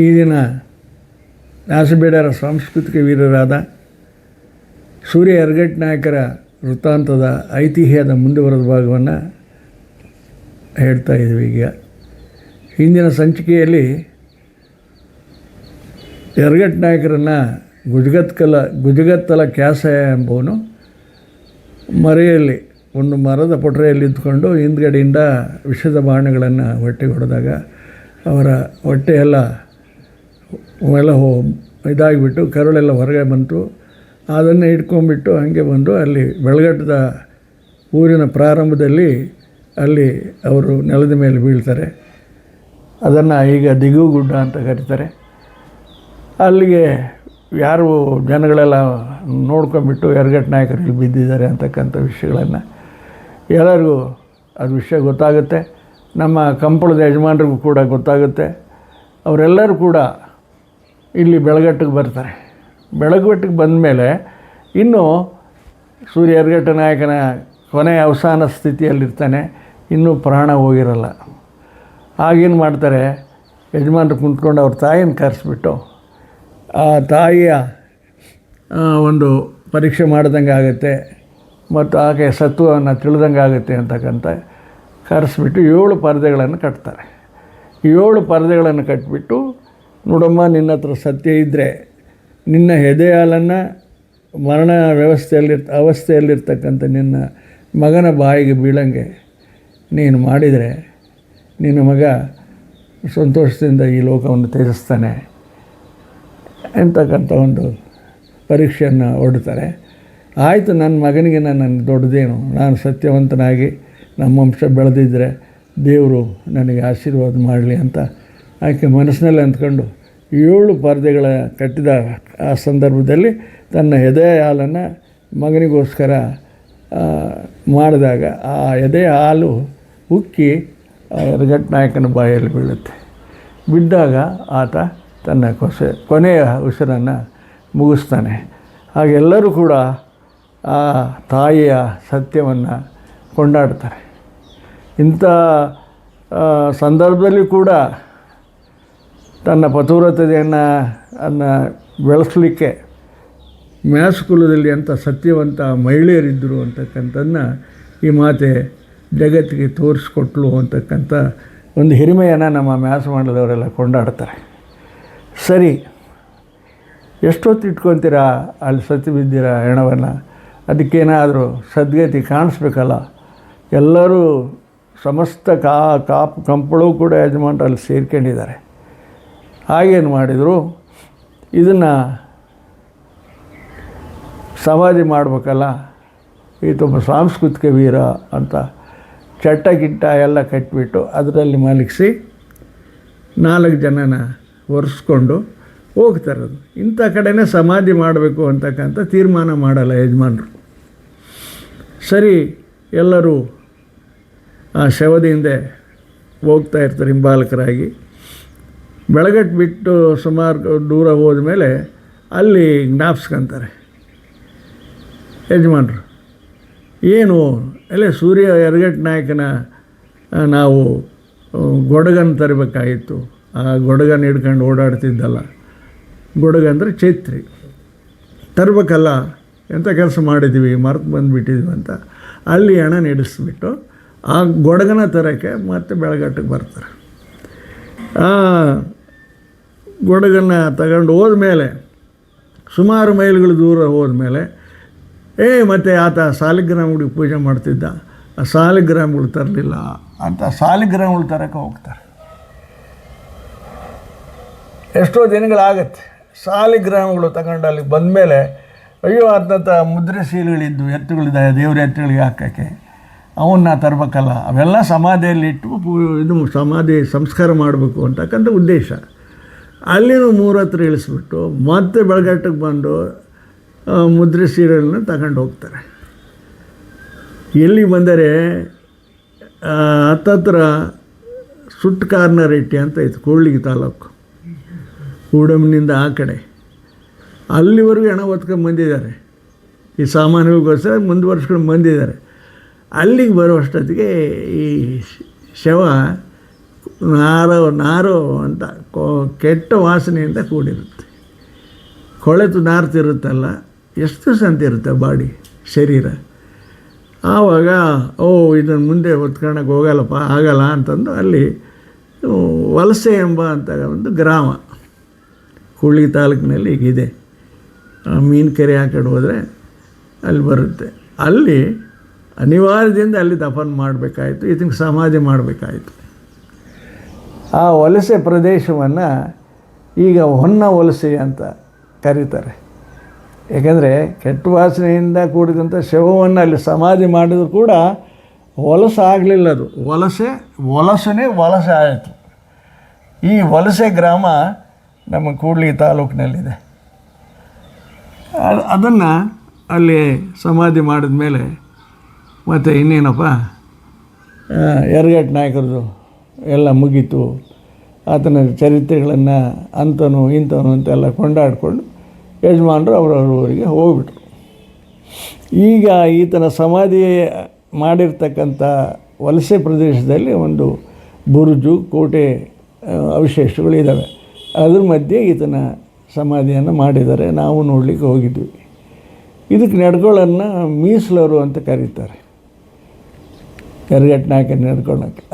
ಈ ದಿನ ದಾಸಬೇಡರ ಸಾಂಸ್ಕೃತಿಕ ವೀರರಾದ ಸೂರ್ಯ ಯರಗಟ್ಟ ನಾಯಕರ ವೃತ್ತಾಂತದ ಐತಿಹ್ಯದ ಮುಂದುವರೆದ ಭಾಗವನ್ನು ಹೇಳ್ತಾ ಇದ್ದೀವಿ. ಈಗ ಹಿಂದಿನ ಸಂಚಿಕೆಯಲ್ಲಿ ಯರಗಟ್ಟ ನಾಯಕರನ್ನು ಗುಜಗತ್ತಲ ಕ್ಯಾಸ ಎಂಬವನು ಮರೆಯಲ್ಲಿ ಒಂದು ಮರದ ಪೊಟರೆಯಲ್ಲಿ ಇದ್ದುಕೊಂಡು ಹಿಂದ್ಗಡೆಯಿಂದ ವಿಷದ ಬಾಣಗಳನ್ನು ಹೊಟ್ಟೆಗೆ ಹೊಡೆದಾಗ ಅವರ ಹೊಟ್ಟೆಯೆಲ್ಲ ಇದಾಗಿಬಿಟ್ಟು ಕರುಳೆಲ್ಲ ಹೊರಗೆ ಬಂತು. ಅದನ್ನು ಇಟ್ಕೊಂಡ್ಬಿಟ್ಟು ಹಾಗೆ ಬಂದು ಅಲ್ಲಿ ಬೆಳಗಟ್ಟದ ಊರಿನ ಪ್ರಾರಂಭದಲ್ಲಿ ಅಲ್ಲಿ ಅವರು ನೆಲದ ಮೇಲೆ ಬೀಳ್ತಾರೆ. ಅದನ್ನು ಈಗ ದಿಗುಗುಡ್ಡ ಅಂತ ಕರೀತಾರೆ. ಅಲ್ಲಿಗೆ ಯಾರು ಜನಗಳೆಲ್ಲ ನೋಡ್ಕೊಂಬಿಟ್ಟು ಯರಗಟ್ಟ ನಾಯಕರು ಇಲ್ಲಿ ಬಿದ್ದಿದ್ದಾರೆ ಅಂತಕ್ಕಂಥ ವಿಷಯಗಳನ್ನು ಎಲ್ಲರಿಗೂ ಅದು ವಿಷಯ ಗೊತ್ತಾಗುತ್ತೆ. ನಮ್ಮ ಕಂಪಳದ ಯಜಮಾನರಿಗೂ ಕೂಡ ಗೊತ್ತಾಗುತ್ತೆ. ಅವರೆಲ್ಲರೂ ಕೂಡ ಇಲ್ಲಿ ಬೆಳಗಟ್ಟಿಗೆ ಬರ್ತಾರೆ. ಬೆಳಗಟ್ಟಿಗೆ ಬಂದ ಮೇಲೆ ಇನ್ನೂ ಸೂರ್ಯ ಯರಗಟ್ಟ ನಾಯಕನ ಕೊನೆಯ ಅವಸಾನ ಸ್ಥಿತಿಯಲ್ಲಿರ್ತಾನೆ, ಇನ್ನೂ ಪ್ರಾಣ ಹೋಗಿರಲ್ಲ. ಆಗೇನು ಮಾಡ್ತಾರೆ, ಯಜಮಾನರು ಕುಂತ್ಕೊಂಡು ಅವ್ರ ತಾಯಿನ ಕರೆಸ್ಬಿಟ್ಟು ಆ ತಾಯಿಯ ಒಂದು ಪರೀಕ್ಷೆ ಮಾಡ್ದಂಗೆ ಆಗುತ್ತೆ ಮತ್ತು ಆಕೆ ಸತ್ವವನ್ನು ತಿಳಿದಂಗೆ ಆಗುತ್ತೆ ಅಂತಕ್ಕಂಥ ಕರೆಸ್ಬಿಟ್ಟು 7 ಪರದೆಗಳನ್ನು ಕಟ್ತಾರೆ. 7 ಪರದೆಗಳನ್ನು ಕಟ್ಟಿಬಿಟ್ಟು, ನೋಡಮ್ಮ, ನಿನ್ನ ಹತ್ರ ಸತ್ಯ ಇದ್ದರೆ ನಿನ್ನ ಎದೆ ಹಾಲನ್ನು ಮರಣ ಅವಸ್ಥೆಯಲ್ಲಿರ್ತಕ್ಕಂಥ ನಿನ್ನ ಮಗನ ಬಾಯಿಗೆ ಬೀಳಂಗೆ ನೀನು ಮಾಡಿದರೆ ನಿನ್ನ ಮಗ ಸಂತೋಷದಿಂದ ಈ ಲೋಕವನ್ನು ತ್ಯಜಿಸ್ತಾನೆ ಅಂತಕ್ಕಂಥ ಒಂದು ಪರೀಕ್ಷೆಯನ್ನು ಹೊಡ್ತಾರೆ. ಆಯಿತು, ನನ್ನ ಮಗನಿಗೆ ನನಗೆ ದೊಡ್ಡದೇನು, ನಾನು ಸತ್ಯವಂತನಾಗಿ ನಮ್ಮ ವಂಶ ಬೆಳೆದಿದ್ದರೆ ದೇವರು ನನಗೆ ಆಶೀರ್ವಾದ ಮಾಡಲಿ ಅಂತ ಆಕೆ ಮನಸ್ಸಿನಲ್ಲಿ ಅಂದ್ಕೊಂಡು 7 ಪರದೆಗಳ ಕಟ್ಟಿದ ಆ ಸಂದರ್ಭದಲ್ಲಿ ತನ್ನ ಎದೆ ಹಾಲನ್ನು ಮಗನಿಗೋಸ್ಕರ ಮಾಡಿದಾಗ ಆ ಎದೆ ಹಾಲು ಉಕ್ಕಿ ಯರಗಟ್ಟ ನಾಯಕನ ಬಾಯಲ್ಲಿ ಬೀಳುತ್ತೆ. ಬಿದ್ದಾಗ ಆತ ತನ್ನ ಕೊನೆಯ ಉಸಿರನ್ನು ಮುಗಿಸ್ತಾನೆ. ಹಾಗೆಲ್ಲರೂ ಕೂಡ ಆ ತಾಯಿಯ ಸತ್ಯವನ್ನು ಕೊಂಡಾಡ್ತಾರೆ. ಇಂಥ ಸಂದರ್ಭದಲ್ಲಿ ಕೂಡ ತನ್ನ ಪತಿವ್ರತೆಯನ್ನು ಬೆಳೆಸಲಿಕ್ಕೆ ಮ್ಯಾಸ್ ಕುಲದಲ್ಲಿ ಅಂಥ ಸತ್ಯವಂತ ಮಹಿಳೆಯರಿದ್ದರು ಅಂತಕ್ಕಂಥದ್ದನ್ನ ಈ ಮಾತೆ ಜಗತ್ತಿಗೆ ತೋರಿಸ್ಕೊಟ್ಲು ಅಂತಕ್ಕಂಥ ಒಂದು ಹಿರಿಮೆಯನ್ನು ನಮ್ಮ ಮ್ಯಾಸ್ ಮಾಡದವರೆಲ್ಲ ಕೊಂಡಾಡ್ತಾರೆ. ಸರಿ, ಎಷ್ಟೊತ್ತು ಇಟ್ಕೊತೀರಾ ಅಲ್ಲಿ ಸತ್ತು ಬಿದ್ದಿರ ಹೆಣವನ್ನು? ಅದಕ್ಕೇನಾದರೂ ಸದ್ಗತಿ ಕಾಣಿಸ್ಬೇಕಲ್ಲ. ಎಲ್ಲರೂ ಸಮಸ್ತ ಕಂಪಳು ಕೂಡ ಯಜಮಾನರು ಅಲ್ಲಿ ಸೇರ್ಕೊಂಡಿದ್ದಾರೆ. ಹಾಗೇನು ಮಾಡಿದರು, ಇದನ್ನು ಸಮಾಧಿ ಮಾಡಬೇಕಲ್ಲ, ಈತೊಬ್ಬ ಸಾಂಸ್ಕೃತಿಕ ವೀರ ಅಂತ ಚಟ್ಟ ಗಿಟ್ಟ ಎಲ್ಲ ಕಟ್ಟಿಬಿಟ್ಟು ಅದರಲ್ಲಿ ಮಲಗಿಸಿ 4 ಜನನ ಒರೆಸ್ಕೊಂಡು ಹೋಗ್ತಾರದು. ಇಂಥ ಕಡೆಯೇ ಸಮಾಧಿ ಮಾಡಬೇಕು ಅಂತಕ್ಕಂಥ ತೀರ್ಮಾನ ಮಾಡಲ್ಲ ಯಜಮಾನರು. ಸರಿ, ಎಲ್ಲರೂ ಆ ಶವದ ಹಿಂದೆ ಹೋಗ್ತಾ ಇರ್ತಾರೆ ಹಿಂಬಾಲಕರಾಗಿ. ಬೆಳಗಟ್ಟು ಬಿಟ್ಟು ಸುಮಾರು ದೂರ ಹೋದ ಮೇಲೆ ಅಲ್ಲಿ ಜ್ಞಾಪಿಸ್ಕೊಂತಾರೆ ಯಜಮಾನರು. ಏನು ಅಲ್ಲೇ ಸೂರ್ಯ ಯರಗಟ್ಟ ನಾಯಕನ ನಾವು ಗೊಡಗನ ತರಬೇಕಾಗಿತ್ತು. ಆ ಗೊಡಗನ ಹಿಡ್ಕೊಂಡು ಓಡಾಡ್ತಿದ್ದಲ್ಲ, ಗೊಡಗ ಅಂದರೆ ಚೈತ್ರಿ, ತರಬೇಕಲ್ಲ, ಎಂಥ ಕೆಲಸ ಮಾಡಿದ್ದೀವಿ, ಮರೆತು ಬಂದುಬಿಟ್ಟಿದ್ವಿ ಅಂತ ಅಲ್ಲಿ ಹಣ ನಡೆಸ್ಬಿಟ್ಟು ಆ ಗೊಡಗನ ತರೋಕ್ಕೆ ಮತ್ತೆ ಬೆಳಗಟ್ಟಿಗೆ ಬರ್ತಾರೆ. ಆ ಗೊಡಗನ್ನು ತಗೊಂಡು ಹೋದ್ಮೇಲೆ ಸುಮಾರು ಮೈಲುಗಳು ದೂರ ಹೋದ್ಮೇಲೆ ಮತ್ತು ಆತ ಸಾಲಿಗ್ರಾಮಗಳಿಗೆ ಪೂಜೆ ಮಾಡ್ತಿದ್ದ. ಆ ಸಾಲಿಗ್ರಾಮಗಳು ತರಲಿಲ್ಲ ಅಂತ ಸಾಲಿಗ್ರಾಮಗಳು ತರೋಕ್ಕೆ ಹೋಗ್ತಾರೆ. ಎಷ್ಟೋ ದಿನಗಳಾಗತ್ತೆ. ಸಾಲಿಗ್ರಾಮಗಳು ತಗೊಂಡು ಅಲ್ಲಿಗೆ ಬಂದಮೇಲೆ ಅಯ್ಯೋ ಆತನಂಥ ಮುದ್ರೆ ಶೀಲಗಳಿದ್ದು ಎತ್ತುಗಳಿದ್ದ ದೇವ್ರ ಎತ್ತುಗಳಿಗೆ ಹಾಕೋಕ್ಕೆ ಅವನ್ನ ತರಬೇಕಲ್ಲ, ಅವೆಲ್ಲ ಸಮಾಧಿಯಲ್ಲಿಟ್ಟು ಇದು ಸಮಾಧಿ ಸಂಸ್ಕಾರ ಮಾಡಬೇಕು ಅಂತಕ್ಕಂಥ ಉದ್ದೇಶ. ಅಲ್ಲಿನೂ 3 ಹತ್ರ ಇಳಿಸ್ಬಿಟ್ಟು ಮತ್ತೆ ಬೆಳಗಟ್ಟಿಗೆ ಬಂದು ಮುದ್ರೆ ಸೀರೆಗಳನ್ನ ತಗೊಂಡು ಹೋಗ್ತಾರೆ. ಎಲ್ಲಿ ಬಂದರೆ ಹತ್ತತ್ರ ಸುಟ್ಟು ಕಾರ್ನರೆಟ್ಟಿ ಅಂತ ಇತ್ತು, ಕೂಡ್ಲಿಗಿ ತಾಲೂಕು, ಕೂಡಮ್ನಿಂದ ಆ ಕಡೆ. ಅಲ್ಲಿವರೆಗೂ ಹಣ ಹೊತ್ಕೊಂಡು ಬಂದಿದ್ದಾರೆ. ಈ ಸಾಮಾನುಗಳಿಗೋಸ್ಕರ ಮುಂದುವರ್ಸ್ಕೊಂಡು ಬಂದಿದ್ದಾರೆ. ಅಲ್ಲಿಗೆ ಬರುವಷ್ಟೊತ್ತಿಗೆ ಈ ಶವ ನಾರು ಅಂತ ಕೆಟ್ಟ ವಾಸನೆಯಿಂದ ಕೂಡಿರುತ್ತೆ. ಕೊಳೆತು ನಾರ್ತಿರುತ್ತಲ್ಲ, ಎಷ್ಟು ದಿವಸ ಅಂತ ಇರುತ್ತೆ ಬಾಡಿ ಶರೀರ. ಆವಾಗ ಇದನ್ನು ಮುಂದೆ ಹೊತ್ಕೊಳ್ಳೋಕೆ ಹೋಗಲ್ಲಪ್ಪ, ಆಗಲ್ಲ ಅಂತಂದು ಅಲ್ಲಿ ವಲಸೆ ಎಂಬ ಅಂತ ಒಂದು ಗ್ರಾಮ ಹುಳಿ ತಾಲೂಕಿನಲ್ಲಿ ಈಗಿದೆ. ಮೀನಕೆರೆ ಆ ಕಡೆ ಹೋದರೆ ಅಲ್ಲಿ ಬರುತ್ತೆ. ಅಲ್ಲಿ ಅನಿವಾರ್ಯದಿಂದ ಅಲ್ಲಿ ದಫನ್ ಮಾಡಬೇಕಾಯಿತು, ಇದಕ್ಕೆ ಸಮಾಧಿ ಮಾಡಬೇಕಾಯಿತು. ಆ ವಲಸೆ ಪ್ರದೇಶವನ್ನು ಈಗ ಹೊನ್ನ ವಲಸೆ ಅಂತ ಕರೀತಾರೆ. ಏಕೆಂದರೆ ಕೆಟ್ಟ ವಾಸನೆಯಿಂದ ಕೂಡಿದಂಥ ಶವವನ್ನು ಅಲ್ಲಿ ಸಮಾಧಿ ಮಾಡಿದ್ರು ಕೂಡ ವಲಸೆ ಆಗಲಿಲ್ಲ. ಅದು ವಲಸೆ ಆಯಿತು. ಈ ವಲಸೆ ಗ್ರಾಮ ನಮ್ಮ ಕೂಡ್ಲಿ ತಾಲೂಕಿನಲ್ಲಿದೆ. ಅದನ್ನು ಅಲ್ಲಿ ಸಮಾಧಿ ಮಾಡಿದ ಮೇಲೆ ಮತ್ತು ಇನ್ನೇನಪ್ಪ, ಯರಗಟ್ಟ ನಾಯಕರದು ಎಲ್ಲ ಮುಗೀತು. ಆತನ ಚರಿತ್ರೆಗಳನ್ನು ಅಂಥನು ಇಂಥವನು ಅಂತೆಲ್ಲ ಕೊಂಡಾಡಿಕೊಂಡು ಯಜಮಾನರು ಅವರವರಿಗೆ ಹೋಗ್ಬಿಟ್ರು. ಈಗ ಈತನ ಸಮಾಧಿ ಮಾಡಿರ್ತಕ್ಕಂಥ ವಲಸೆ ಪ್ರದೇಶದಲ್ಲಿ ಒಂದು ಬುರುಜು, ಕೋಟೆ ಅವಶೇಷಗಳು ಇದ್ದಾವೆ. ಅದ್ರ ಮಧ್ಯೆ ಈತನ ಸಮಾಧಿಯನ್ನು ಮಾಡಿದ್ದಾರೆ. ನಾವು ನೋಡಲಿಕ್ಕೆ ಹೋಗಿದ್ವಿ. ಇದಕ್ಕೆ ನಡ್ಕೊಳ್ಳೋನ್ನು ಮೀಸಲರು ಅಂತ ಕರೀತಾರೆ. ಯರಗಟ್ಟ ನಾಯಕನ ನಡ್ಕೊಳ್ಳೋಕ್ಕೆ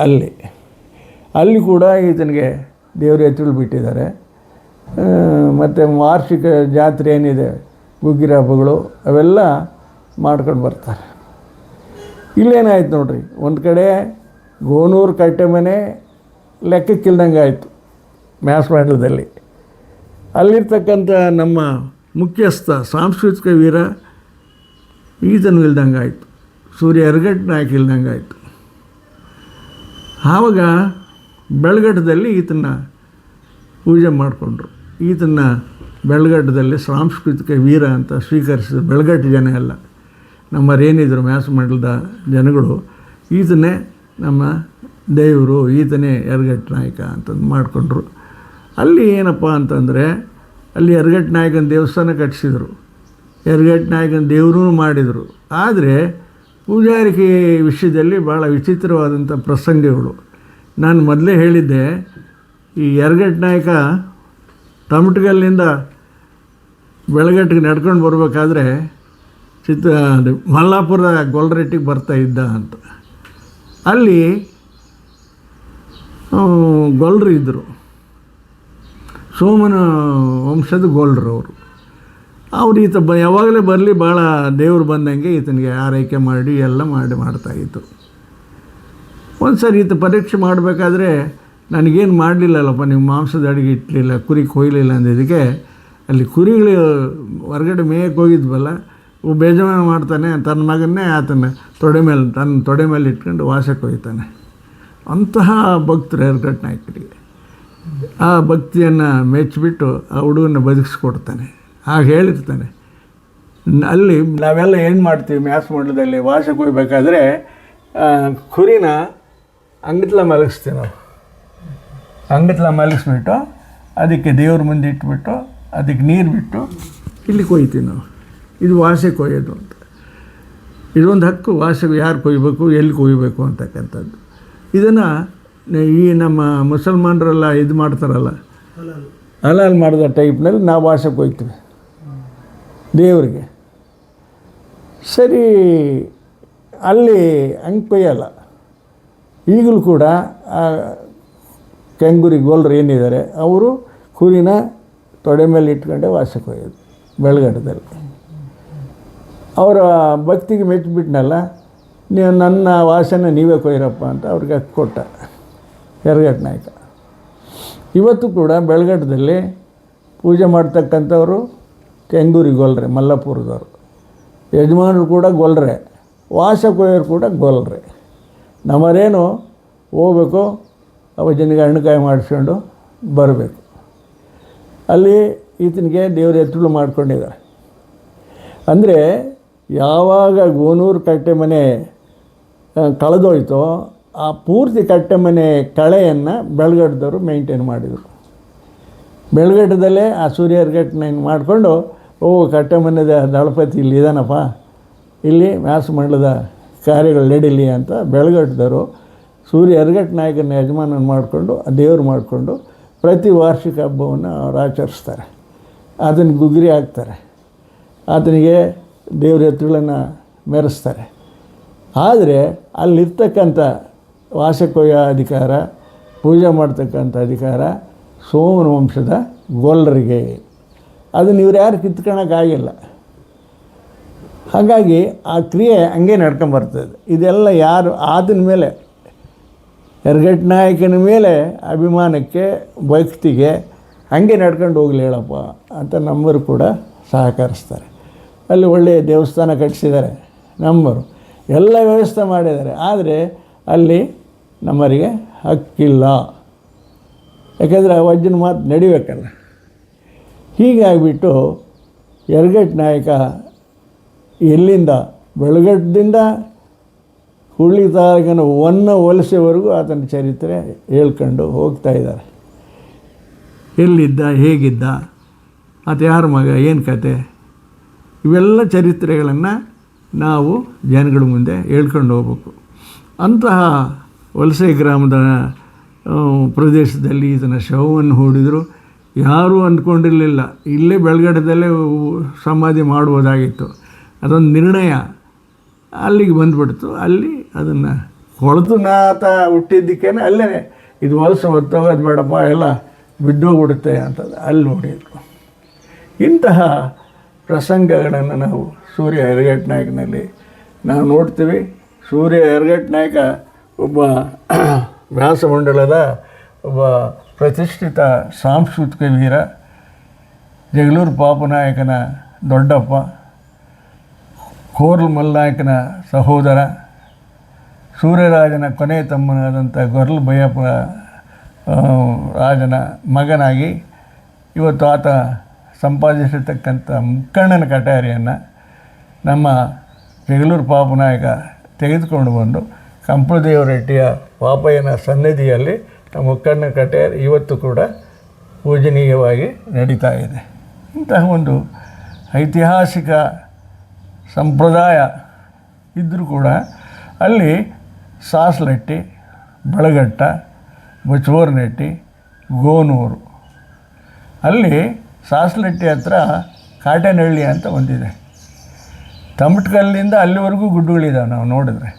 ಅಲ್ಲಿ ಕೂಡ ಈತನಿಗೆ ದೇವ್ರ ಎತ್ತುಗಳು ಬಿಟ್ಟಿದ್ದಾರೆ. ಮತ್ತು ವಾರ್ಷಿಕ ಜಾತ್ರೆ ಏನಿದೆ, ಗುಗ್ಗಿರ ಹಬ್ಬಗಳು, ಅವೆಲ್ಲ ಮಾಡ್ಕೊಂಡು ಬರ್ತಾರೆ. ಇಲ್ಲೇನಾಯ್ತು ನೋಡ್ರಿ, ಒಂದು ಕಡೆ ಗೋನೂರು ಕಟ್ಟೆ ಮನೆ ಲೆಕ್ಕಕ್ಕಿಲ್ದಂಗೆ ಆಯಿತು ಮ್ಯಾಸ್ಮಂಡಲದಲ್ಲಿ. ಅಲ್ಲಿರ್ತಕ್ಕಂಥ ನಮ್ಮ ಮುಖ್ಯಸ್ಥ ಸಾಂಸ್ಕೃತಿಕ ವೀರ ಈತನು ಇಲ್ದಂಗೆ ಆಯಿತು. ಸೂರ್ಯ ಯರಗಟ್ಟ ನಾಯಕ ಇಲ್ದಂಗೆ ಆಯಿತು. ಆವಾಗ ಬೆಳಗಟ್ಟದಲ್ಲಿ ಈತನ ಪೂಜೆ ಮಾಡಿಕೊಂಡ್ರು. ಈತನ ಬೆಳಗಟ್ಟದಲ್ಲಿ ಸಾಂಸ್ಕೃತಿಕ ವೀರ ಅಂತ ಸ್ವೀಕರಿಸಿದ ಬೆಳಗಟ್ಟು ಜನ ಎಲ್ಲ ನಮ್ಮರೇನಿದ್ರು ಮ್ಯಾಸ್ಮಂಡಲದ ಜನಗಳು, ಈತನೇ ನಮ್ಮ ದೇವರು, ಈತನೇ ಯರಗಟ್ಟ ನಾಯಕ ಅಂತಂದು ಮಾಡಿಕೊಂಡ್ರು. ಅಲ್ಲಿ ಏನಪ್ಪ ಅಂತಂದರೆ, ಅಲ್ಲಿ ಯರಗಟ್ಟ ನಾಯಕನ ದೇವಸ್ಥಾನ ಕಟ್ಟಿಸಿದರು, ಯರಗಟ್ಟ ನಾಯಕನ ದೇವರೂ ಮಾಡಿದರು. ಆದರೆ ಪೂಜಾರಿಕೆ ವಿಷಯದಲ್ಲಿ ಭಾಳ ವಿಚಿತ್ರವಾದಂಥ ಪ್ರಸಂಗಗಳು. ನಾನು ಮೊದಲೇ ಹೇಳಿದ್ದೆ, ಈ ಯರಗಟ್ಟ ನಾಯಕ ತಮಟಗಲ್ಲಿಂದ ಬೆಳಗಟ್ಟಿಗೆ ನಡ್ಕೊಂಡು ಬರಬೇಕಾದ್ರೆ ಮಲ್ಲಾಪುರ ಗೊಲ್ರಟ್ಟಿಗೆ ಬರ್ತಾಯಿದ್ದ ಅಂತ. ಅಲ್ಲಿ ಗೊಲ್ರು ಇದ್ದರು, ಸೋಮನ ವಂಶದ ಗೊಲ್ರು ಅವರು ಈತ ಯಾವಾಗಲೇ ಬರಲಿ ಭಾಳ ದೇವ್ರು ಬಂದಂಗೆ ಈತನಿಗೆ ಆರೈಕೆ ಮಾಡಿ ಎಲ್ಲ ಮಾಡ್ತಾಯಿತ್ತು. ಒಂದು ಸರಿ ಈತ ಪರೀಕ್ಷೆ ಮಾಡಬೇಕಾದ್ರೆ ನನಗೇನು ಮಾಡಲಿಲ್ಲಲ್ಲಪ್ಪ, ನೀವು ಮಾಂಸದ ಅಡುಗೆ ಇಟ್ಟಲಿಲ್ಲ, ಕುರಿ ಕೊಯ್ಲಿಲ್ಲ ಅಂದಿದ್ದಕ್ಕೆ ಅಲ್ಲಿ ಕುರಿಗಳು ಹೊರಗಡೆ ಮೇಯಕ್ಕೆ ಹೋಗಿದ್ವಲ್ಲ, ಬೇಜಾರು ಮಾಡ್ತಾನೆ. ತನ್ನ ಮಗನ್ನೇ ತನ್ನ ತೊಡೆ ಮೇಲೆ ಇಟ್ಕೊಂಡು ವಾಸಕ್ಕೆ ಹೋಗ್ತಾನೆ. ಅಂತಹ ಭಕ್ತರು ಯರಗಟ್ಟ ನಾಯಕರಿಗೆ. ಆ ಭಕ್ತಿಯನ್ನು ಮೆಚ್ಚಿಬಿಟ್ಟು ಆ ಹುಡುಗನ್ನ ಬದುಕಿಸ್ಕೊಡ್ತಾನೆ. ಆಗ ಹೇಳಿರ್ತಾನೆ, ಅಲ್ಲಿ ನಾವೆಲ್ಲ ಏನು ಮಾಡ್ತೀವಿ ಮ್ಯಾಸ್ಮಂಡಲದಲ್ಲಿ ವಾಸಕ್ಕೆ ಹೋಗ್ಬೇಕಾದ್ರೆ ಕುರಿನ ಅಂಗತ್ಲ ಮಲಗಿಸ್ತೀವಿ ನಾವು. ಅಂಗತ್ಲ ಮಲಗಿಸ್ಬಿಟ್ಟು ಅದಕ್ಕೆ ದೇವ್ರ ಮುಂದೆ ಇಟ್ಬಿಟ್ಟು ಅದಕ್ಕೆ ನೀರು ಬಿಟ್ಟು ಇಲ್ಲಿ ಕೊಯ್ತೀವಿ ನಾವು. ಇದು ವಾಸೆ ಕೊಯ್ಯೋದು ಅಂತ. ಇದೊಂದು ಹಕ್ಕು, ವಾಸಕ್ಕೆ ಯಾರು ಕೊಯ್ಬೇಕು, ಎಲ್ಲಿ ಕೊಯ್ಬೇಕು ಅಂತಕ್ಕಂಥದ್ದು. ಇದನ್ನು ಈ ನಮ್ಮ ಮುಸಲ್ಮಾನರೆಲ್ಲ ಇದು ಮಾಡ್ತಾರಲ್ಲ, ಹಲಾಲ್ ಮಾಡಿದ ಟೈಪ್ನಲ್ಲಿ ನಾವು ವಾಸಕ್ಕೆ ಕೊಯ್ತೀವಿ ದೇವರಿಗೆ. ಸರಿ, ಅಲ್ಲಿ ಹಂಗೆ ಕೊಯ್ಯಲ್ಲ. ಈಗಲೂ ಕೂಡ ಆ ಕೆಂಗುರಿ ಗೋಲ್ರು ಏನಿದ್ದಾರೆ ಅವರು ಕುರಿನ ತೊಡೆ ಮೇಲೆ ಇಟ್ಕೊಂಡೆ ವಾಸಕ್ಕೆ ಕೊಯ್ಯೋದು ಬೆಳಗಟ್ಟದಲ್ಲಿ. ಅವರ ಭಕ್ತಿಗೆ ಮೆಚ್ಚಿಬಿಟ್ನಲ್ಲ, ನೀವು ನನ್ನ ವಾಸನ ನೀವೇ ಕೊಯ್ಯರಪ್ಪ ಅಂತ ಅವ್ರಿಗೆ ಕೊಟ್ಟ ಯರಗಟ್ಟ ನಾಯಕ. ಇವತ್ತು ಕೂಡ ಬೆಳಗಟ್ಟದಲ್ಲಿ ಪೂಜೆ ಮಾಡ್ತಕ್ಕಂಥವರು ಕೆಂಗೂರಿ ಗೊಲ್ರೆ, ಮಲ್ಲಾಪುರದವರು. ಯಜಮಾನರು ಕೂಡ ಗೊಲ್ರೆ, ವಾಸ ಕೊಯ್ಯೋರು ಕೂಡ ಗೊಲ್ರೆ. ನಮ್ಮರೇನು ಹೋಗ್ಬೇಕು, ಅವ ಜನಗೆ ಹಣ್ಣುಕಾಯಿ ಮಾಡಿಸ್ಕೊಂಡು ಬರಬೇಕು. ಅಲ್ಲಿ ಈತನಿಗೆ ದೇವ್ರ ಎತ್ತುಗಳು ಮಾಡ್ಕೊಂಡಿದ್ದಾರೆ. ಅಂದರೆ ಯಾವಾಗ ಗೋನೂರು ಕಟ್ಟೆ ಮನೆ ಕಳೆದೋಯ್ತೋ ಆ ಪೂರ್ತಿ ಕಟ್ಟೆ ಮನೆ ಕಳೆಯನ್ನು ಬೆಳಗಟ್ಟದವರು ಮೇಂಟೈನ್ ಮಾಡಿದರು. ಬೆಳಗಟ್ಟದಲ್ಲೇ ಆ ಸೂರ್ಯ ಯರಗಟ್ಟನ ಮಾಡಿಕೊಂಡು, ಕಟ್ಟೆ ಮನೆದ ದಳಪತಿ ಇಲ್ಲಿ ಇದಾನಪ್ಪ, ಇಲ್ಲಿ ಮ್ಯಾಸ್ಮಂಡಲದ ಕಾರ್ಯಗಳು ನಡೀಲಿ ಅಂತ ಬೆಳಗಟ್ಟದವರು ಸೂರ್ಯ ಎರಗಟ್ ನಾಯಕನ ಯಜಮಾನ ಮಾಡಿಕೊಂಡು ದೇವರು ಮಾಡಿಕೊಂಡು ಪ್ರತಿ ವಾರ್ಷಿಕ ಹಬ್ಬವನ್ನು ಅವ್ರು ಆಚರಿಸ್ತಾರೆ. ಅದನ್ನು ಗುಗ್ರಿ ಹಾಕ್ತಾರೆ, ಆತನಿಗೆ ದೇವ್ರ ಎತ್ತುಗಳನ್ನು ಮೆರೆಸ್ತಾರೆ. ಆದರೆ ಅಲ್ಲಿರ್ತಕ್ಕಂಥ ವಾಸಕೊಯ್ಯ ಅಧಿಕಾರ, ಪೂಜೆ ಮಾಡ್ತಕ್ಕಂಥ ಅಧಿಕಾರ ಸೋಮನ ವಂಶದ ಗೊಲ್ಲರಿಗೆ. ಅದನ್ನು ಇವ್ರು ಯಾರು ಕಿತ್ಕೊಳ್ಳೋಕ್ಕಾಗಿಲ್ಲ. ಹಾಗಾಗಿ ಆ ಕ್ರಿಯೆ ಹಂಗೆ ನಡ್ಕೊಂಬರ್ತದೆ. ಇದೆಲ್ಲ ಯಾರು ಆತನ ಮೇಲೆ, ಎರಗಟ್ ನಾಯಕನ ಮೇಲೆ ಅಭಿಮಾನಕ್ಕೆ, ಭಕ್ತಿಗೆ ಹಾಗೆ ನಡ್ಕೊಂಡು ಹೋಗಲಿ ಹೇಳಪ್ಪ ಅಂತ ನಮ್ಮವರು ಕೂಡ ಸಹಕರಿಸ್ತಾರೆ. ಅಲ್ಲಿ ಒಳ್ಳೆಯ ದೇವಸ್ಥಾನ ಕಟ್ಟಿಸಿದ್ದಾರೆ, ನಮ್ಮವರು ಎಲ್ಲ ವ್ಯವಸ್ಥೆ ಮಾಡಿದ್ದಾರೆ. ಆದರೆ ಅಲ್ಲಿ ನಮ್ಮರಿಗೆ ಹಕ್ಕಿಲ್ಲ, ಯಾಕೆಂದರೆ ವಜ್ಜನ ಮಾತು ನಡಿಬೇಕಲ್ಲ. ಹೀಗಾಗಿಬಿಟ್ಟು ಎರಗಟ್ ನಾಯಕ ಎಲ್ಲಿಂದ ಬೆಳಗಟ್ಟದಿಂದ ಹುಳಿ ತಾಲೂಕಿನ ವಲಸೆವರೆಗೂ ಆತನ ಚರಿತ್ರೆ ಹೇಳ್ಕೊಂಡು ಹೋಗ್ತಾ ಇದ್ದಾರೆ. ಎಲ್ಲಿದ್ದ, ಹೇಗಿದ್ದ, ಆತ ಯಾರ ಮಗ, ಏನು ಕತೆ, ಇವೆಲ್ಲ ಚರಿತ್ರೆಗಳನ್ನು ನಾವು ಜನಗಳ ಮುಂದೆ ಹೇಳ್ಕೊಂಡು ಹೋಗ್ಬೇಕು. ಅಂತಹ ವಲಸೆ ಗ್ರಾಮದ ಪ್ರದೇಶದಲ್ಲಿ ಇದನ್ನು ಶವವನ್ನು ಹೂಡಿದ್ರು. ಯಾರೂ ಅಂದ್ಕೊಂಡಿರಲಿಲ್ಲ ಇಲ್ಲೇ ಬೆಳಗಡದಲ್ಲೇ ಸಮಾಧಿ ಮಾಡ್ಬೋದಾಗಿತ್ತು. ಅದೊಂದು ನಿರ್ಣಯ ಅಲ್ಲಿಗೆ ಬಂದುಬಿಡ್ತು. ಅಲ್ಲಿ ಅದನ್ನು ಕೊಳೆತು ನಾತ ಹುಟ್ಟಿದ್ದಕ್ಕೇನೆ ಅಲ್ಲೇ ಇದು ವಲಸೆ ಹೊತ್ತೋಗೋದು ಬೇಡಪ್ಪ, ಎಲ್ಲ ಬಿದ್ದೋಗ್ಬಿಡುತ್ತೆ ಅಂತದ್ದು ಅಲ್ಲಿ ನೋಡಿದ್ರು. ಇಂತಹ ಪ್ರಸಂಗಗಳನ್ನು ನಾವು ಸೂರ್ಯ ಎರಗಟ್ ನಾಯಕನಲ್ಲಿ ನಾವು ನೋಡ್ತೀವಿ. ಸೂರ್ಯ ಎರಗಟ್ ನಾಯಕ ಒಬ್ಬ ವ್ಯಾಸಮಂಡಲದ ಒಬ್ಬ ಪ್ರತಿಷ್ಠಿತ ಸಾಂಸ್ಕೃತಿಕ ವೀರ, ಜಗಳೂರು ಪಾಪನಾಯಕನ ದೊಡ್ಡಪ್ಪ, ಕೋರ್ಲು ಮಲ್ನಾಯಕನ ಸಹೋದರ, ಸೂರ್ಯರಾಜನ ಕೊನೆ ತಮ್ಮನಾದಂಥ ಗೊರ್ಲು ಬಯ್ಯಪ್ಪ ರಾಜನ ಮಗನಾಗಿ ಇವತ್ತು ಆತ ಸಂಪಾದಿಸಿರ್ತಕ್ಕಂಥ ಮುಕ್ಕಣ್ಣನ ಕಟಾರಿಯನ್ನು ನಮ್ಮ ಜಗಳೂರು ಪಾಪನಾಯಕ ತೆಗೆದುಕೊಂಡು ಬಂದು ಕಂಪಳದೇವರೆಡ್ಡಿಯ ಪಾಪಯ್ಯನ ಸನ್ನಿಧಿಯಲ್ಲಿ ನಮ್ಮ ಮುಕ್ಕಣ್ಣ ಕಟಾರಿ ಇವತ್ತು ಕೂಡ ಪೂಜನೀಯವಾಗಿ ನಡೀತಾ ಇದೆ. ಇಂತಹ ಒಂದು ಐತಿಹಾಸಿಕ ಸಂಪ್ರದಾಯ ಇದ್ದರೂ ಕೂಡ ಅಲ್ಲಿ ಸಾಸ್ಲಟ್ಟಿ, ಬಳಗಟ್ಟ, ಬಚೋರ್ನಟ್ಟಿ, ಗೋನೂರು, ಅಲ್ಲಿ ಸಾಸ್ಲಟ್ಟಿ ಹತ್ರ ಕಾಟೇನಹಳ್ಳಿ ಅಂತ ಒಂದಿದೆ. ತಮಟ್ಕಲ್ಲಿಂದ ಅಲ್ಲಿವರೆಗೂ ಗುಡ್ಡುಗಳಿದ್ದಾವೆ. ನಾವು ನೋಡಿದ್ರೆ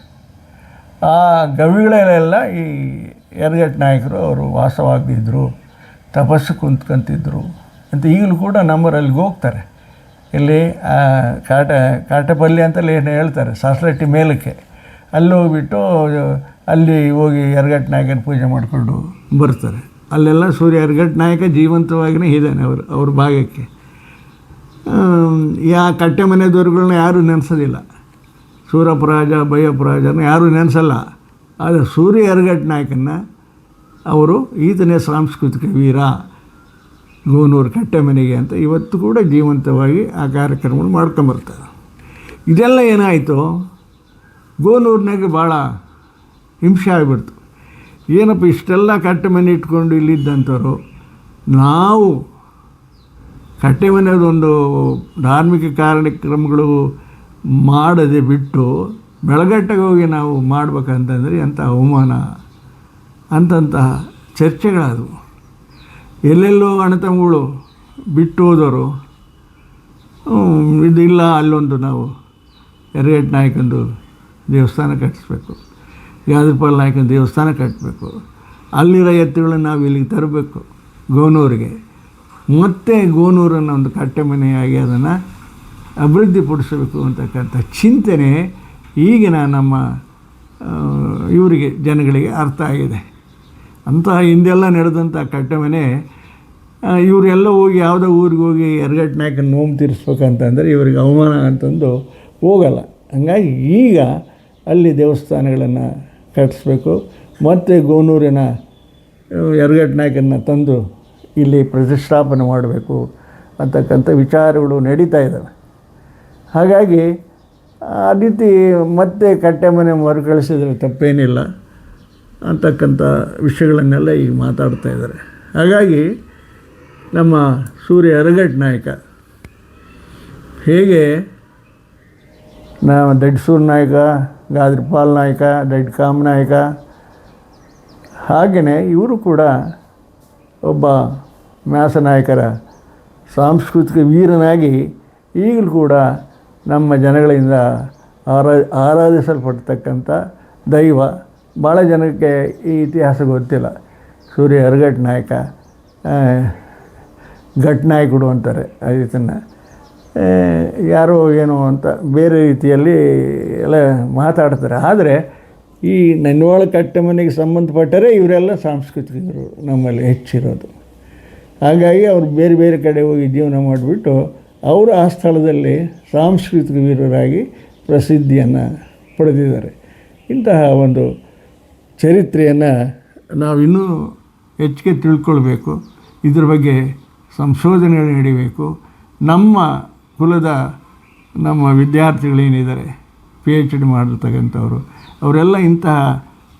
ಆ ಗವಿಗಳಲ್ಲೆಲ್ಲ ಈ ಎರಗಟ್ ನಾಯಕರು ಅವರು ವಾಸವಾಗಿದ್ದರು, ತಪಸ್ಸು ಕುಂತ್ಕೊಂತಿದ್ರು ಅಂತ ಈಗಲೂ ಕೂಡ ನಮ್ಮರಲ್ಲಿ ಹೋಗ್ತಾರೆ. ಇಲ್ಲಿ ಕಾಟಪಲ್ಲಿ ಅಂತಲೇ ಏನು ಹೇಳ್ತಾರೆ, ಸಾಸ್ಲಟ್ಟಿ ಮೇಲಕ್ಕೆ ಅಲ್ಲಿ ಹೋಗ್ಬಿಟ್ಟು ಅಲ್ಲಿ ಹೋಗಿ ಎರಗಟ್ ನಾಯಕನ ಪೂಜೆ ಮಾಡಿಕೊಂಡು ಬರ್ತಾರೆ. ಅಲ್ಲೆಲ್ಲ ಸೂರ್ಯ ಎರಗಟ್ ನಾಯಕ ಜೀವಂತವಾಗಿಯೇ ಇದ್ದಾನೆ ಅವ್ರ ಭಾಗಕ್ಕೆ. ಕಟ್ಟೆ ಮನೆ ದೊರೆಗಳನ್ನ ಯಾರೂ ನೆನೆಸೋದಿಲ್ಲ, ಸೂರಪರಾಜ ಬಯ್ಯಪರಾಜನ ಯಾರೂ ನೆನೆಸಲ್ಲ. ಆದರೆ ಸೂರ್ಯ ಎರಗಟ್ ನಾಯಕನ ಅವರು ಈತನೇ ಸಾಂಸ್ಕೃತಿಕ ವೀರ, ಗೋನೂರು ಕಟ್ಟೆ ಮನೆಗೆ ಅಂತ ಇವತ್ತು ಕೂಡ ಜೀವಂತವಾಗಿ ಆ ಕಾರ್ಯಕ್ರಮಗಳು ಮಾಡ್ಕೊಂಬರ್ತಾರೆ. ಇದೆಲ್ಲ ಏನಾಯಿತು, ಗೋನೂರಿನಾಗೆ ಭಾಳ ಹಿಂಸೆ ಆಗಿಬಿಡ್ತು. ಏನಪ್ಪ ಇಷ್ಟೆಲ್ಲ ಕಟ್ಟೆ ಮನೆ ಇಟ್ಕೊಂಡು ಇಲ್ಲಿದ್ದಂಥವ್ರು, ನಾವು ಕಟ್ಟೆ ಮನೆಯದೊಂದು ಧಾರ್ಮಿಕ ಕಾರ್ಯಕ್ರಮಗಳು ಮಾಡದೆ ಬಿಟ್ಟು ಬೆಳಗಟ್ಟಗೆ ಹೋಗಿ ನಾವು ಮಾಡ್ಬೇಕಂತಂದರೆ ಎಂಥ ಅವಮಾನ ಅಂತಂತಹ ಚರ್ಚೆಗಳಾದವು. ಎಲ್ಲೆಲ್ಲೋ ಅಣ್ಣತಮ್ಮಗಳು ಬಿಟ್ಟು ಹೋದವರು, ಇದಿಲ್ಲ ಅಲ್ಲೊಂದು ನಾವು ಎರಗಟ್ ನಾಯಕಂದು ದೇವಸ್ಥಾನ ಕಟ್ಟಿಸ್ಬೇಕು, ಯಾದೃಪಾಲ್ ನಾಯಕನ ದೇವಸ್ಥಾನ ಕಟ್ಟಬೇಕು, ಅಲ್ಲಿರೋ ಎತ್ತುಗಳನ್ನು ನಾವು ಇಲ್ಲಿಗೆ ತರಬೇಕು ಗೋನೂರಿಗೆ, ಮತ್ತು ಗೋನೂರನ್ನು ಒಂದು ಕಟ್ಟೆ ಮನೆಯಾಗಿ ಅದನ್ನು ಅಭಿವೃದ್ಧಿಪಡಿಸಬೇಕು ಅಂತಕ್ಕಂಥ ಚಿಂತನೆ ಈಗಿನ ನಮ್ಮ ಇವರಿಗೆ ಜನಗಳಿಗೆ ಅರ್ಥ ಆಗಿದೆ. ಅಂತಹ ಹಿಂದೆಲ್ಲ ನಡೆದಂಥ ಕಟ್ಟೆ ಮನೆ ಇವರೆಲ್ಲ ಹೋಗಿ ಯಾವುದೋ ಊರಿಗೆ ಹೋಗಿ ಎರಗಟ್ ನಾಯಕನ ನೋವು ತೀರಿಸ್ಬೇಕಂತಂದರೆ ಇವರಿಗೆ ಅವಮಾನ ಅಂತಂದು ಹೋಗಲ್ಲ. ಹಂಗಾಗಿ ಈಗ ಅಲ್ಲಿ ದೇವಸ್ಥಾನಗಳನ್ನು ಕಟ್ಟಿಸ್ಬೇಕು, ಮತ್ತು ಗೋನೂರಿನ ಎರಗಟ್ ನಾಯಕನ ತಂದು ಇಲ್ಲಿ ಪ್ರತಿಷ್ಠಾಪನೆ ಮಾಡಬೇಕು ಅಂತಕ್ಕಂಥ ವಿಚಾರಗಳು ನಡೀತಾ ಇದ್ದಾವೆ. ಹಾಗಾಗಿ ಆ ರೀತಿ ಮತ್ತೆ ಕಟ್ಟೆ ಮನೆ ಮರುಕಳಿಸಿದರೆ ತಪ್ಪೇನಿಲ್ಲ ಅಂತಕ್ಕಂಥ ವಿಷಯಗಳನ್ನೆಲ್ಲ ಈಗ ಮಾತಾಡ್ತಾ ಇದ್ದಾರೆ. ಹಾಗಾಗಿ ನಮ್ಮ ಸೂರ್ಯ ಎರಗಟ್ ನಾಯಕ ಹೇಗೆ ನಾವು ದಡ್ಸೂರು ನಾಯಕ, ಗಾದ್ರಿಪಾಲ್ ನಾಯಕ, ದಡ್ಕಾಮ್ ನಾಯಕ, ಹಾಗೆಯೇ ಇವರು ಕೂಡ ಒಬ್ಬ ಮ್ಯಾಸನಾಯಕರ ಸಾಂಸ್ಕೃತಿಕ ವೀರನಾಗಿ ಈಗಲೂ ಕೂಡ ನಮ್ಮ ಜನಗಳಿಂದ ಆರಾಧಿಸಲ್ಪಡ್ತಕ್ಕಂಥ ದೈವ. ಭಾಳ ಜನಕ್ಕೆ ಈ ಇತಿಹಾಸ ಗೊತ್ತಿಲ್ಲ. ಸೂರ್ಯ ಅರಗಟ್ ನಾಯಕ, ಘಟ್ ನಾಯಕರು ಅಂತಾರೆ ಇದನ್ನು, ಯಾರೋ ಏನೋ ಅಂತ ಬೇರೆ ರೀತಿಯಲ್ಲಿ ಎಲ್ಲ ಮಾತಾಡ್ತಾರೆ. ಆದರೆ ಈ ನನ್ವಾಳ ಕಟ್ಟಮನೆಗೆ ಸಂಬಂಧಪಟ್ಟರೆ ಇವರೆಲ್ಲ ಸಾಂಸ್ಕೃತಿಕರು ನಮ್ಮಲ್ಲಿ ಹೆಚ್ಚಿರೋದು. ಹಾಗಾಗಿ ಅವರು ಬೇರೆ ಬೇರೆ ಕಡೆ ಹೋಗಿ ಜೀವನ ಮಾಡಿಬಿಟ್ಟು ಅವರು ಆ ಸ್ಥಳದಲ್ಲಿ ಸಾಂಸ್ಕೃತಿಕ ವೀರರಾಗಿ ಪ್ರಸಿದ್ಧಿಯನ್ನು ಪಡೆದಿದ್ದಾರೆ. ಇಂತಹ ಒಂದು ಚರಿತ್ರೆಯನ್ನು ನಾವಿನ್ನೂ ಹೆಚ್ಚಿಗೆ ತಿಳ್ಕೊಳ್ಬೇಕು. ಇದ್ರ ಬಗ್ಗೆ ಸಂಶೋಧನೆ ನಡೀಬೇಕು. ನಮ್ಮ ಕುಲದ ನಮ್ಮ ವಿದ್ಯಾರ್ಥಿಗಳೇನಿದ್ದಾರೆ PhD ಮಾಡಿರ್ತಕ್ಕಂಥವ್ರು, ಅವರೆಲ್ಲ ಇಂತಹ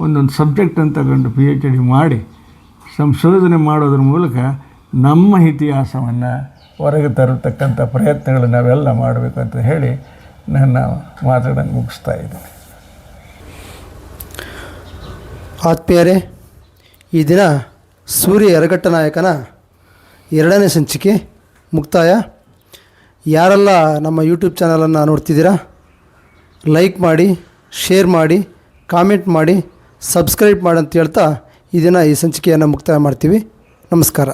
ಒಂದೊಂದು ಸಬ್ಜೆಕ್ಟನ್ನು ತಗೊಂಡು PhD ಮಾಡಿ ಸಂಶೋಧನೆ ಮಾಡೋದ್ರ ಮೂಲಕ ನಮ್ಮ ಇತಿಹಾಸವನ್ನು ಹೊರಗೆ ತರತಕ್ಕಂಥ ಪ್ರಯತ್ನಗಳು ನಾವೆಲ್ಲ ಮಾಡಬೇಕು ಅಂತ ಹೇಳಿ ನನ್ನ ಮಾತುಗಳನ್ನು ಮುಗಿಸ್ತಾ ಇದ್ದೀನಿ. ಆತ್ಮೀಯರೇ, ಈ ದಿನ ಸೂರ್ಯ ಯರಗಟ್ಟ ನಾಯಕನ 2ನೇ ಸಂಚಿಕೆ ಮುಕ್ತಾಯ. ಯಾರೆಲ್ಲ ನಮ್ಮ ಯೂಟ್ಯೂಬ್ ಚಾನಲನ್ನು ನೋಡ್ತಿದ್ದೀರಾ, ಲೈಕ್ ಮಾಡಿ, ಶೇರ್ ಮಾಡಿ, ಕಾಮೆಂಟ್ ಮಾಡಿ, ಸಬ್ಸ್ಕ್ರೈಬ್ ಮಾಡಿ ಅಂತ ಹೇಳ್ತಾ ಈ ದಿನ ಈ ಸಂಚಿಕೆಯನ್ನು ಮುಕ್ತಾಯ ಮಾಡ್ತೀವಿ. ನಮಸ್ಕಾರ.